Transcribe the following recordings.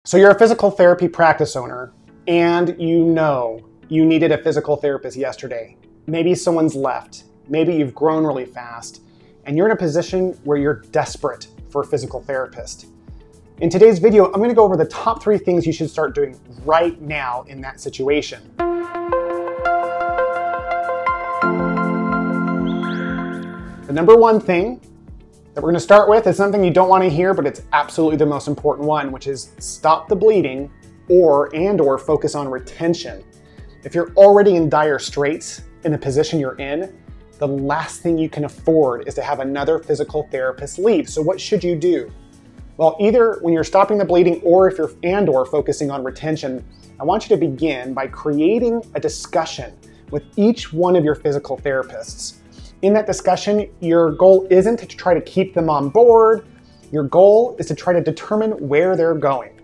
So you're a physical therapy practice owner and you know you needed a physical therapist yesterday. Maybe someone's left, maybe you've grown really fast, and you're in a position where you're desperate for a physical therapist. In today's video, I'm going to go over the top 3 things you should start doing right now in that situation. The number 1 thing that we're going to start with is something you don't want to hear, but it's absolutely the most important one, which is stop the bleeding or focus on retention. If you're already in dire straits in the position you're in, the last thing you can afford is to have another physical therapist leave. So what should you do? Well, either when you're stopping the bleeding or if you're focusing on retention, I want you to begin by creating a discussion with each one of your physical therapists. In that discussion, your goal isn't to try to keep them on board. Your goal is to try to determine where they're going.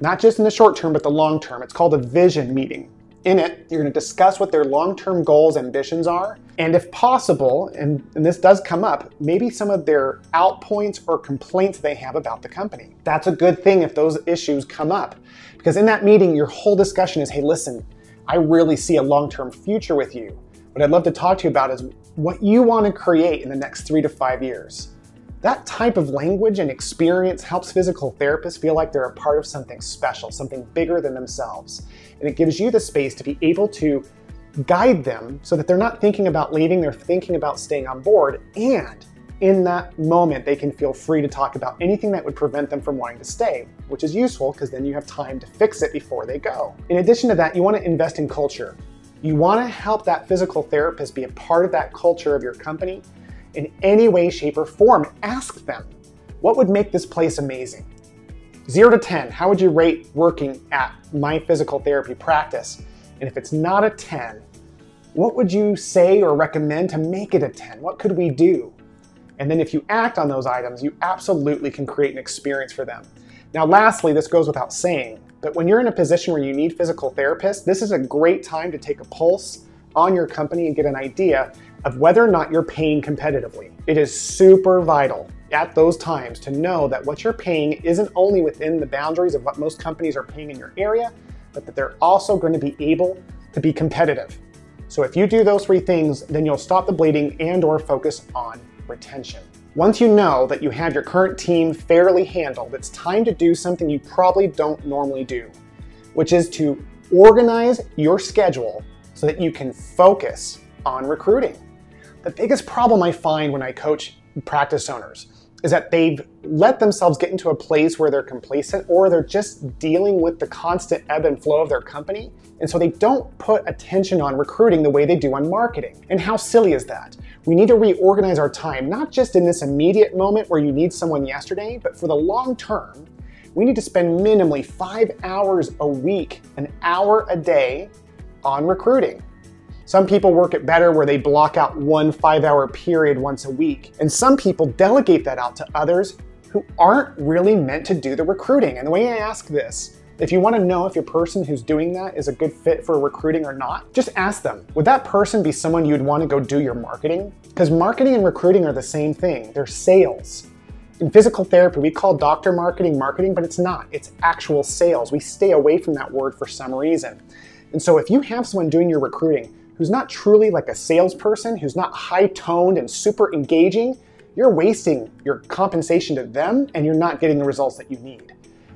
Not just in the short term, but the long term. It's called a vision meeting. In it, you're going to discuss what their long-term goals, ambitions are, and if possible, and this does come up, maybe some of their outpoints or complaints they have about the company. That's a good thing if those issues come up, because in that meeting, your whole discussion is, hey, listen, I really see a long-term future with you. What I'd love to talk to you about is what you want to create in the next 3 to 5 years. That type of language and experience helps physical therapists feel like they're a part of something special, something bigger than themselves. And it gives you the space to be able to guide them so that they're not thinking about leaving, they're thinking about staying on board. And in that moment, they can feel free to talk about anything that would prevent them from wanting to stay, which is useful because then you have time to fix it before they go. In addition to that, you want to invest in culture. You want to help that physical therapist be a part of that culture of your company in any way, shape, or form. Ask them, what would make this place amazing? 0 to 10, how would you rate working at my physical therapy practice? And if it's not a 10, what would you say or recommend to make it a 10? What could we do? And then if you act on those items, you absolutely can create an experience for them. Now, lastly, this goes without saying, but when you're in a position where you need physical therapists, this is a great time to take a pulse on your company and get an idea of whether or not you're paying competitively. It is super vital at those times to know that what you're paying isn't only within the boundaries of what most companies are paying in your area, but that they're also going to be able to be competitive. So if you do those 3 things, then you'll stop the bleeding and/or focus on retention. Once you know that you have your current team fairly handled, it's time to do something you probably don't normally do, which is to organize your schedule so that you can focus on recruiting. The biggest problem I find when I coach practice owners is that they've let themselves get into a place where they're complacent or they're just dealing with the constant ebb and flow of their company. And so they don't put attention on recruiting the way they do on marketing. And how silly is that? We need to reorganize our time, not just in this immediate moment where you need someone yesterday, but for the long term, we need to spend minimally 5 hours a week, an hour a day on recruiting. Some people work it better where they block out 1 5-hour period once a week. And some people delegate that out to others who aren't really meant to do the recruiting. And the way I ask this, if you want to know if your person who's doing that is a good fit for recruiting or not, just ask them, would that person be someone you'd want to go do your marketing? Because marketing and recruiting are the same thing. They're sales. In physical therapy, we call doctor marketing marketing, but it's not. It's actual sales. We stay away from that word for some reason. And so if you have someone doing your recruiting who's not truly like a salesperson, who's not high-toned and super engaging, you're wasting your compensation to them and you're not getting the results that you need.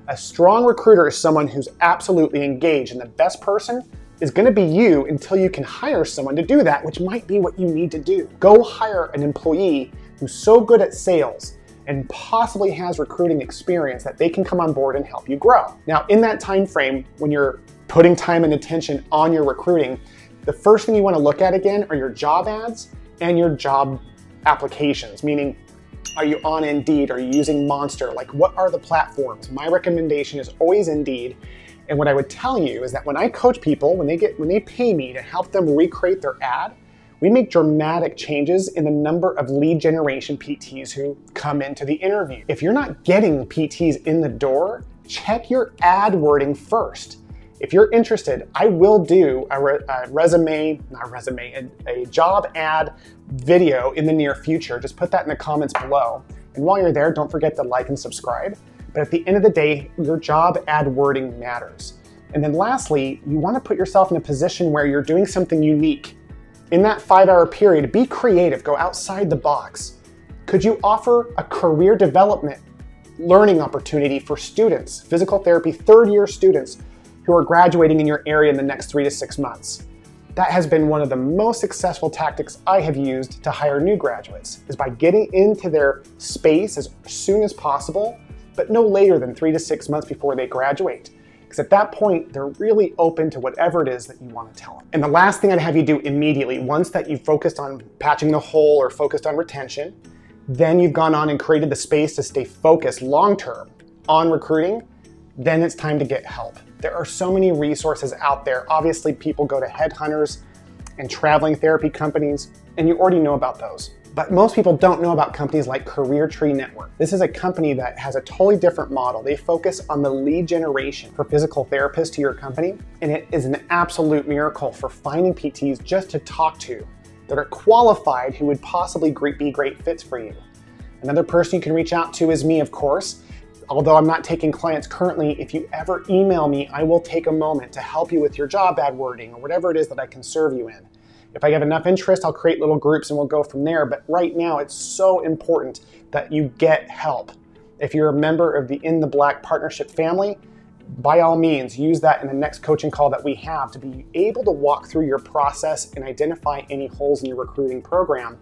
A strong recruiter is someone who's absolutely engaged, and the best person is going to be you until you can hire someone to do that, which might be what you need to do. Go hire an employee who's so good at sales and possibly has recruiting experience that they can come on board and help you grow. Now, in that time frame, when you're putting time and attention on your recruiting, the first thing you want to look at again are your job ads and your job applications, meaning, are you on Indeed? Are you using Monster? Like, what are the platforms? My recommendation is always Indeed. And what I would tell you is that when I coach people, when they pay me to help them recreate their ad, we make dramatic changes in the number of lead generation PTs who come into the interview. If you're not getting PTs in the door, check your ad wording first. If you're interested, I will do a job ad video in the near future. Just put that in the comments below. And while you're there, don't forget to like and subscribe. But at the end of the day, your job ad wording matters. And then lastly, you want to put yourself in a position where you're doing something unique. In that 5-hour period, be creative, go outside the box. Could you offer a career development learning opportunity for students, physical therapy third-year students who are graduating in your area in the next 3 to 6 months? That has been one of the most successful tactics I have used to hire new graduates, is by getting into their space as soon as possible, but no later than 3 to 6 months before they graduate. Because at that point, they're really open to whatever it is that you want to tell them. And the last thing I'd have you do immediately, once that you've focused on patching the hole or focused on retention, then you've gone on and created the space to stay focused long-term on recruiting, then it's time to get help. There are so many resources out there. Obviously, people go to headhunters and traveling therapy companies, and you already know about those. But most people don't know about companies like Career Tree Network. This is a company that has a totally different model. They focus on the lead generation for physical therapists to your company, and it is an absolute miracle for finding PTs just to talk to that are qualified who would possibly be great fits for you. Another person you can reach out to is me, of course. Although I'm not taking clients currently, if you ever email me, I will take a moment to help you with your job ad wording or whatever it is that I can serve you in. If I have enough interest, I'll create little groups and we'll go from there. But right now, it's so important that you get help. If you're a member of the In the Black partnership family, by all means, use that in the next coaching call that we have to be able to walk through your process and identify any holes in your recruiting program.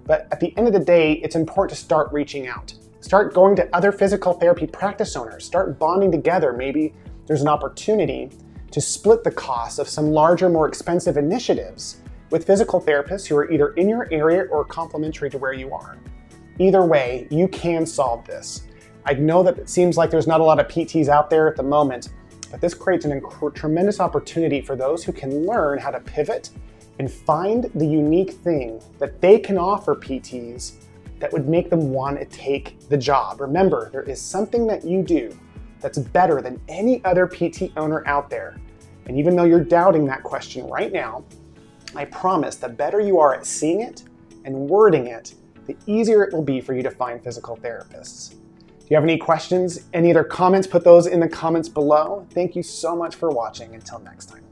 But at the end of the day, it's important to start reaching out. Start going to other physical therapy practice owners. Start bonding together. Maybe there's an opportunity to split the cost of some larger, more expensive initiatives with physical therapists who are either in your area or complementary to where you are. Either way, you can solve this. I know that it seems like there's not a lot of PTs out there at the moment, but this creates a tremendous opportunity for those who can learn how to pivot and find the unique thing that they can offer PTs that would make them want to take the job. Remember, there is something that you do that's better than any other PT owner out there. And even though you're doubting that question right now, I promise the better you are at seeing it and wording it, the easier it will be for you to find physical therapists. If you have any questions, any other comments, put those in the comments below. Thank you so much for watching. Until next time.